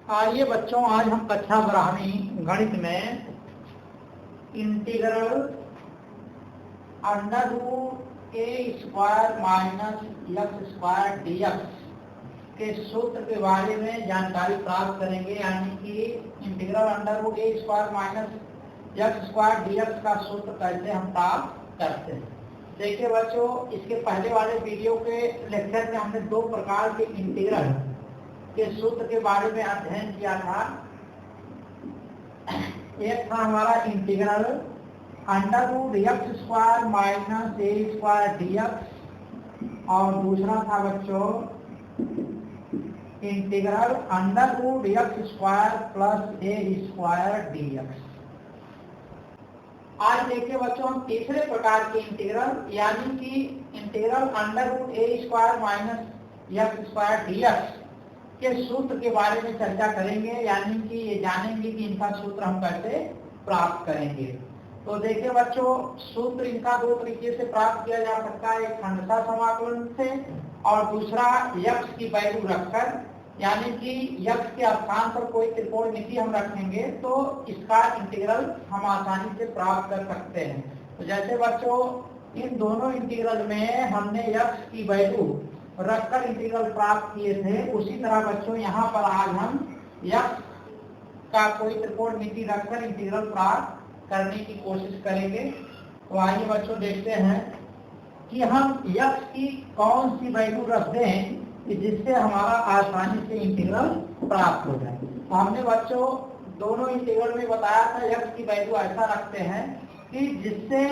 आइए बच्चों, आज हम कक्षा 12वीं गणित में integral under root a square minus x square dx के सूत्र के बारे में जानकारी प्राप्त करेंगे। यानी कि integral under root a square minus x square dx का सूत्र कैसे हम प्राप्त करते हैं। देखिए बच्चों, इसके पहले वाले वीडियो के लेक्चर में हमने दो प्रकार के इंटीग्रल के सूत्र के बारे में अध्ययन किया था। एक था हमारा integral under root x square minus a square dx और दूसरा था बच्चों integral under root x square plus a square dx. आज देखिए बच्चों, हम तीसरे प्रकार के इंटीग्रल यानी कि integral under root a square minus x square dx के सूत्र के बारे में चर्चा करेंगे। यानी कि ये जानेंगे कि इनका सूत्र हम कैसे प्राप्त करेंगे। तो देखिए बच्चों, सूत्र इनका दो तरीके से प्राप्त किया जा सकता है, एक खंडता समाकलन से और दूसरा यक्स की वैल्यू रखकर। यानी कि यक्स के स्थान पर कोई त्रिकोणमिति हम रखेंगे तो इसका इंटीग्रल हम आसानी से प्राप्त कर सकते हैं। तो जैसे बच्चों इन दोनों इंटीग्रल में हमने यक्स की वैल्यू रखकर इंटीग्रल प्राप्त किए थे, उसी तरह बच्चों यहाँ पर आज हम यक्स का कोई त्रिकोणमिति रखकर इंटीग्रल प्राप्त करने की कोशिश करेंगे। तो आइए बच्चों देखते हैं कि हम यक्स की कौन सी वैल्यू रख दें कि जिससे हमारा आसानी से इंटीग्रल प्राप्त हो जाए। तो हमने बच्चों दोनों इंटीग्रल में बताया था यक्स की वैल्यू ऐसा रखते हैं कि जिससे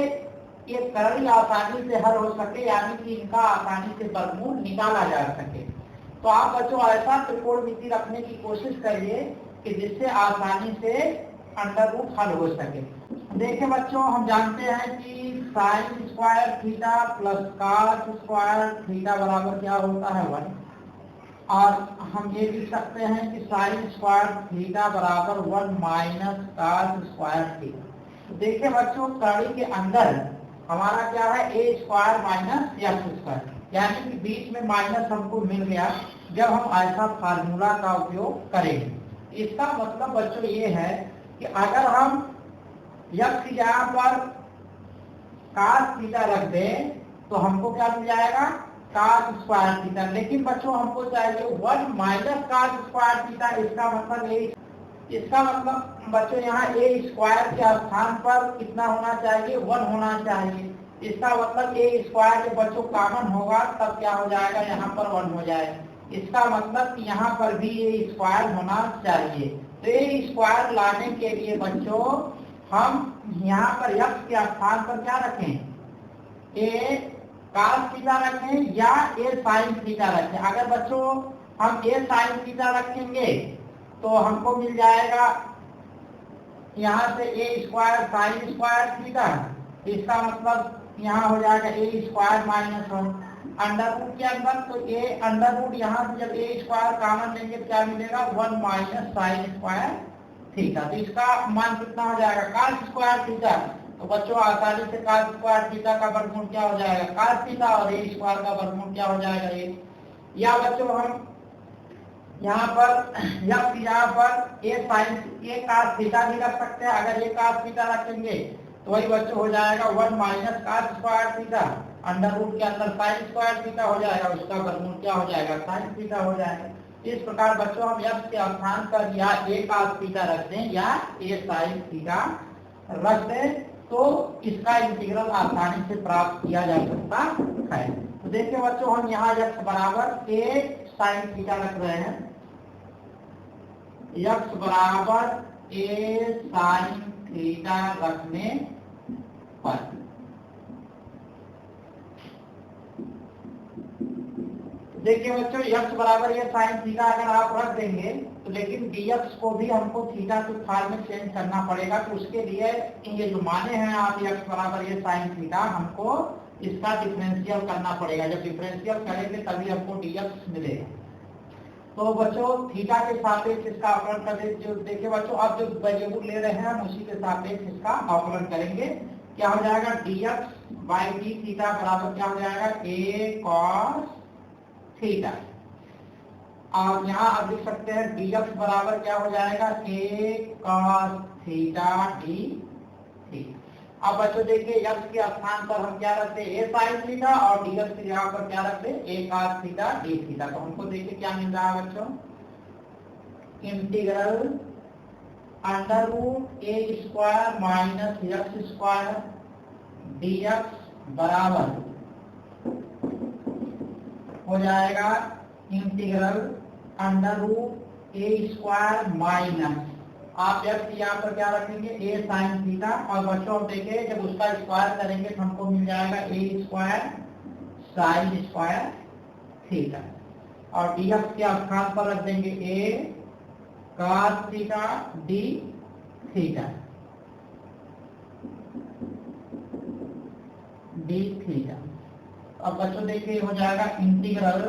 ये करल आसानी से हल हो सके, यानी कि इनका आसानी से वर्गमूल निकाला जा सके। तो आप बच्चों ऐसा त्रिकोणमिति रखने की कोशिश करिए कि जिससे आसानी से अंडर रूट हल हो सके। देखिए बच्चों, हम जानते हैं कि sign square theta plus cos square theta बराबर क्या होता है 1। और हम ये लिख सकते हैं कि साइन स्क्वायर थीटा बराबर 1 माइनस कॉस स्क्वायर थीटा। देखिए बच्चों, कड़ी के अंदर हमारा क्या है ए स्क्वायर माइनस एक्स स्क्वायर, यानी कि बीच में माइनस हमको मिल गया जब हम ऐसा फार्मूला का उपयोग करेंगे। इसका मतलब बच्चों ये है कि अगर हम एक्स की जगह पर कॉस थीटा रख दें तो हमको क्या मिल जाएगा कॉस स्क्वायर थीटा। लेकिन बच्चों हमको चाहिए 1 माइनस कॉस स्क्वायर थीटा। इसका मतलब बच्चों यहाँ ए स्क्वायर के स्थान पर कितना होना चाहिए 1 होना चाहिए। इसका मतलब ए स्क्वायर के बच्चों कॉमन होगा तब क्या हो जाएगा यहाँ पर 1 हो जाएगा। इसका मतलब कि यहाँ पर भी ए स्क्वायर होना चाहिए। तो ए स्क्वायर लाने के लिए बच्चों हम यहाँ पर एक्स के स्थान पर क्या रखें ए कॉस थीटा रखें या ए साइन थीटा रखें। अगर बच्चों हम ए साइन थीटा रखेंगे तो हमको मिल जाएगा यहाँ से ए स्क्वायर साइन स्क्वायर थीटा। इसका मतलब यहाँ हो जाएगा ए स्क्वायर माइनस 1 अंडर रूट के अंदर। तो ए अंडर रूट यहाँ से जब ए स्क्वायर कॉमन लेंगे तो क्या मिलेगा 1 माइनस साइन स्क्वायर थीटा। तो इसका मान कितना हो जाएगा कॉस स्क्वायर थीटा। तो बच्चों आसानी से कॉस स्क्वायर थीटा का वर्गमूल क्या हो जाएगा कॉस थीटा और ए स्क्वायर का वर्गमूल क्या हो जाएगा ए। या बच्चों हम यहाँ पर यक्स की जगह पर ए साइन ए कॉस थीटा भी रख सकते हैं। अगर ए कॉस थीटा रखेंगे तो वही बच्चों हो जाएगा 1 minus cos square theta under root के अंदर साइन स्क्वायर थीटा हो जाएगा, उसका वर्गमूल क्या हो जाएगा साइन थीटा हो जाएगा। इस प्रकार बच्चों हम यक्स के स्थान पर या ए कॉस थीटा रख दें या ए साइन थीटा रख दें तो इसका इंटीग्रल आसानी से प्राप्त किया जा सकता है। तो देखिए बच्चों, हम यहाँ यक्स बराबर ए साइन थीटा रख रहे हैं। यक्स बराबर ए साइन थीटा रखने पर देखिए बच्चों, यक्स बराबर ये साइन थीटा अगर आप रख देंगे तो लेकिन डीएक्स को भी हमको थीटा के फॉर्म में चेंज करना पड़ेगा। तो उसके लिए ये जो माने हैं आप यक्स बराबर ये साइन थीटा हमको इसका डिफरेंशियल करना पड़ेगा। जब डिफरेंशियल करेंगे तभी हमको डीएक्स मिलेगा। तो बच्चों थीटा के सापेक्ष इसका अवकलन कर जो देखिए बच्चों अब जो वेरिएबल ले रहे हैं हम उसी के सापेक्ष इसका अवकलन करेंगे। क्या हो जाएगा dx बाई डी थीटा बराबर क्या हो जाएगा a cos थीटा। आप यहाँ अब लिख सकते हैं dx बराबर क्या हो जाएगा, a cos theta d theta. अब बच्चों देखिए x के स्थान पर हम क्या रखते हैं, a sin थीटा, और dx की जगह पर क्या रखते हैं, a cos theta d theta. तो हमको देखिए क्या मिल रहा है बच्चों, integral under root a square minus x square dx बराबर हो जाएगा integral under root a square minus, आप x यहाँ पर क्या रखेंगे, a sin थीटा, और बच्चों देखिए जब उसका स्क्वायर करेंगे तो हमको मिल जाएगा a square sine square theta, और dx के स्थान पर रख देंगे a cos theta d theta d theta. अब बच्चों देखिए हो जाएगा इंटीग्रल,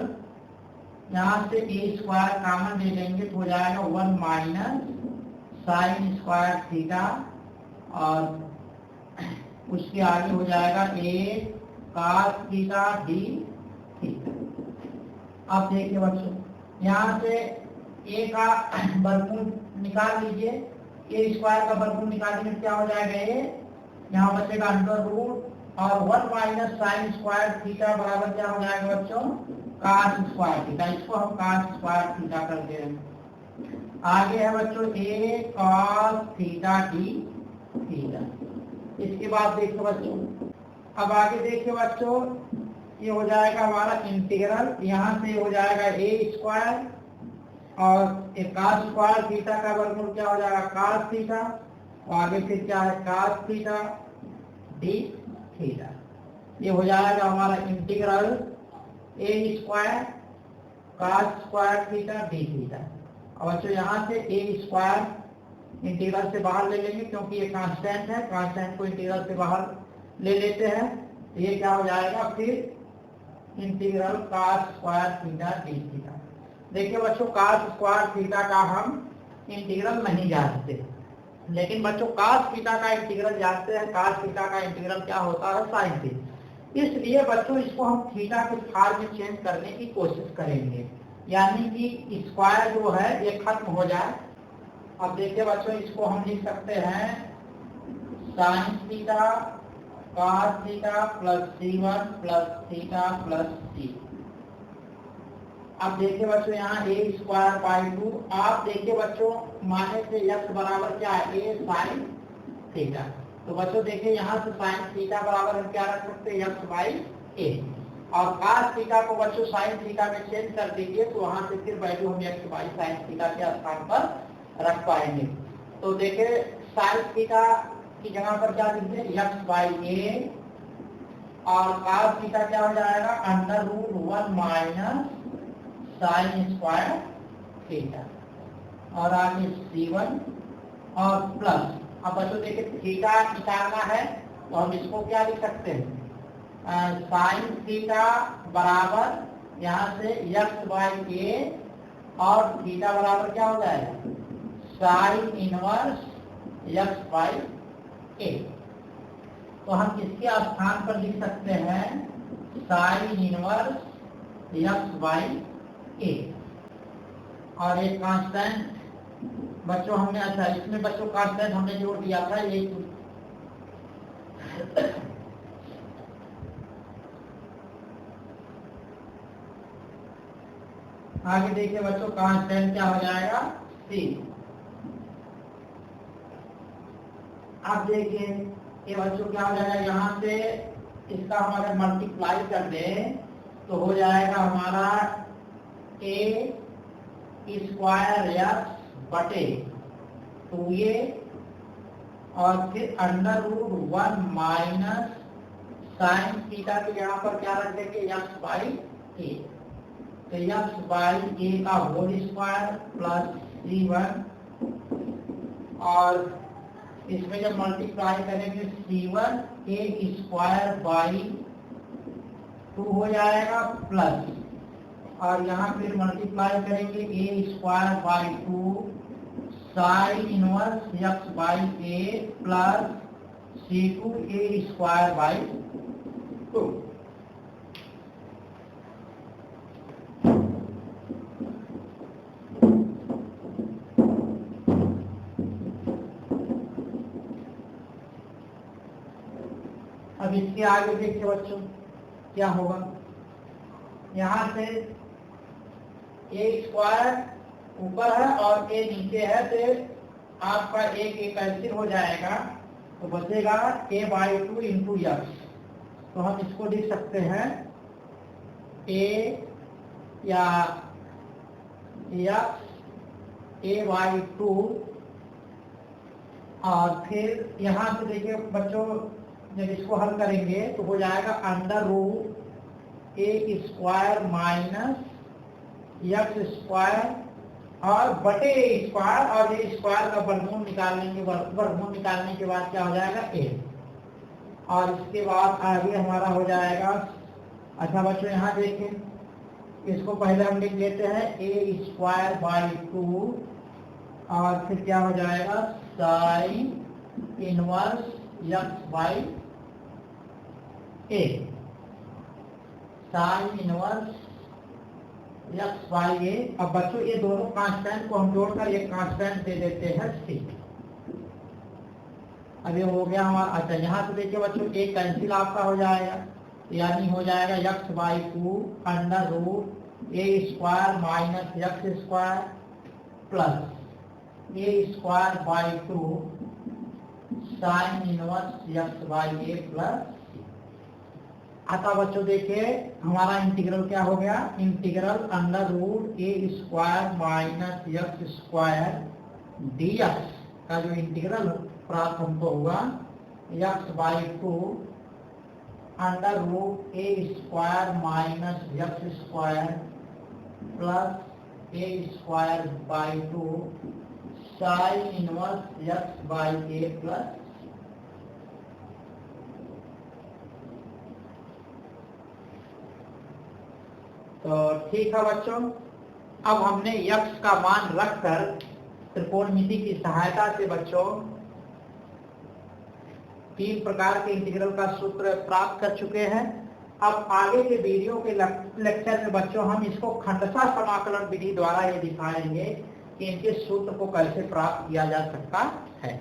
यहाँ से a स्क्वायर कॉमन ले लेंगे तो हो जाएगा 1 माइनस साइन स्क्वायर थीटा, और उसके आगे हो जाएगा a cos theta d theta. अब देखिए बच्चों यहाँ से a का वर्गमूल निकाल लीजिए, a स्क्वायर का वर्गमूल निकालने में क्या हो जाएगा, a यहाँ बचेगा अंडर रूट, और 1 माइनस साइन स्क्वायर थीटा बराबर क्या हो जाएगा बच्चों, cos स्क्वायर थीटा, इसको हम cos स्क्वायर थीटा कर दे रहे हैं। आगे है बच्चों a cos theta d theta. इसके बाद देखिए बच्चों, अब आगे देखिए बच्चों ये हो जाएगा हमारा इंटीग्रल, यहाँ से हो जाएगा a स्क्वायर, और एक cos स्क्वायर थीटा का वर्गमूल क्या हो जाएगा, cos थीटा, और आगे फिर क्या है cos थीटा डी थीटा। ये हो जाएगा हमारा integral a square cos square theta d theta. और बच्चों यहाँ से a स्क्वायर इंटीग्रल से बाहर ले लेंगे क्योंकि ये कांस्टेंट है, कांस्टेंट को इंटीग्रल से बाहर ले लेते हैं, तो ये क्या हो जाएगा फिर integral cos square theta d theta. देखिए बच्चों cos स्क्वायर थीटा का हम इंटीग्रल नहीं जानते, लेकिन बच्चों cos थीटा का इंटीग्रल जानते हैं। cos थीटा का इंटीग्रल क्या होता है, sin थीटा। इसलिए बच्चों इसको हम थीटा के फॉर्म में चेंज करने की कोशिश करेंगे, यानी कि स्क्वायर जो है ये खत्म हो जाए। अब देखिए बच्चों इसको हम लिख सकते हैं sin theta cos theta plus c1 plus theta plus c। अब देखिए बच्चों यहाँ a स्क्वायर बाई 2, आप देखिए बच्चों माने से x बराबर क्या है, a साइन थीटा। तो बच्चों देखिए यहाँ से साइन थीटा बराबर हम क्या रख सकते हैं, x बाई a, और cos थीटा को बच्चों साइन थीटा में चेंज कर दीजिए तो वहां से फिर वैल्यू हम x बाई साइन थीटा के स्थान पर रख पाएंगे। तो देखिए साइन थीटा की जगह पर क्या लिखते हैं, x बाई a, और cos थीटा क्या हो जाएगा, under root 1 minus sine square theta, और आगे c1 और प्लस। अब बच्चों देखिए थीटा निकालना है तो हम इसको क्या लिख सकते हैं, साइन थीटा बराबर यहाँ से x बाई a, और थीटा बराबर क्या हो जाएगा, sine inverse x by a। तो हम इसके स्थान पर लिख सकते हैं sine inverse x by a, और एक कांस्टेंट बच्चों हमने, अच्छा इसमें बच्चों कांस्टेंट हमने जोड़ दिया था ये आगे देखिए बच्चों कांस्टेंट क्या हो जाएगा, c। अब देखिए ये बच्चों क्या हो जाएगा, यहाँ से इसका हम अगर मल्टीप्लाई कर दें तो हो जाएगा हमारा a स्क्वायर x बटे 2a, और फिर under root 1 minus sine theta के यहाँ पर क्या रख देंगे, x बाई a, तो x बाई a का होल स्क्वायर प्लस c1, और इसमें जब मल्टीप्लाई करेंगे c1 a स्क्वायर बाई 2 हो जाएगा प्लस, और यहाँ फिर मल्टीप्लाई करेंगे a square by 2 sine inverse x by a plus c2 a square by 2। इसके आगे देखिए बच्चों क्या होगा, यहाँ से ए स्क्वायर ऊपर है और ए नीचे है, तो आपका एक कैंसिल हो जाएगा, तो बचेगा a/2 इंटू यक्स। तो हम इसको लिख सकते हैं a या यक्स a/2, और फिर यहाँ से देखिए बच्चों जब इसको हल करेंगे तो हो जाएगा under root a square minus x square और बटे ए स्क्वायर, और ए स्क्वायर का वर्गमूल निकालने के बाद क्या हो जाएगा ए, और इसके बाद आगे हमारा हो जाएगा। अच्छा बच्चों यहाँ देखें, इसको पहले हम लिख लेते हैं ए स्क्वायर बाई 2, और फिर क्या हो जाएगा sine inverse x by a, sine inverse x by a. अब बच्चों ये दोनों कांस्टेंट को हम जोड़कर एक कांस्टेंट दे देते हैं सी। अब ये हो गया हमारा। अच्छा यहाँ से देखिए बच्चों एक कैंसिल आपका हो जाएगा, यानी हो जाएगा x by 2 under root a square minus x square plus a square by 2 sine inverse x by a plus. आता बच्चों देखिए हमारा इंटीग्रल क्या हो गया, integral under root a square minus x square d x का जो इंटीग्रल प्राप्त हमको हुआ x by 2 under root a square minus x square plus a square by 2 sine inverse x by a plus. तो ठीक है बच्चों, अब हमने यक्स का मान रखकर त्रिकोणमिति की सहायता से बच्चों 3 प्रकार के इंटीग्रल का सूत्र प्राप्त कर चुके हैं। अब आगे के वीडियो के लेक्चर में बच्चों हम इसको खंडशः समाकलन विधि द्वारा ये दिखाएंगे कि इनके सूत्र को कैसे प्राप्त किया जा सकता है।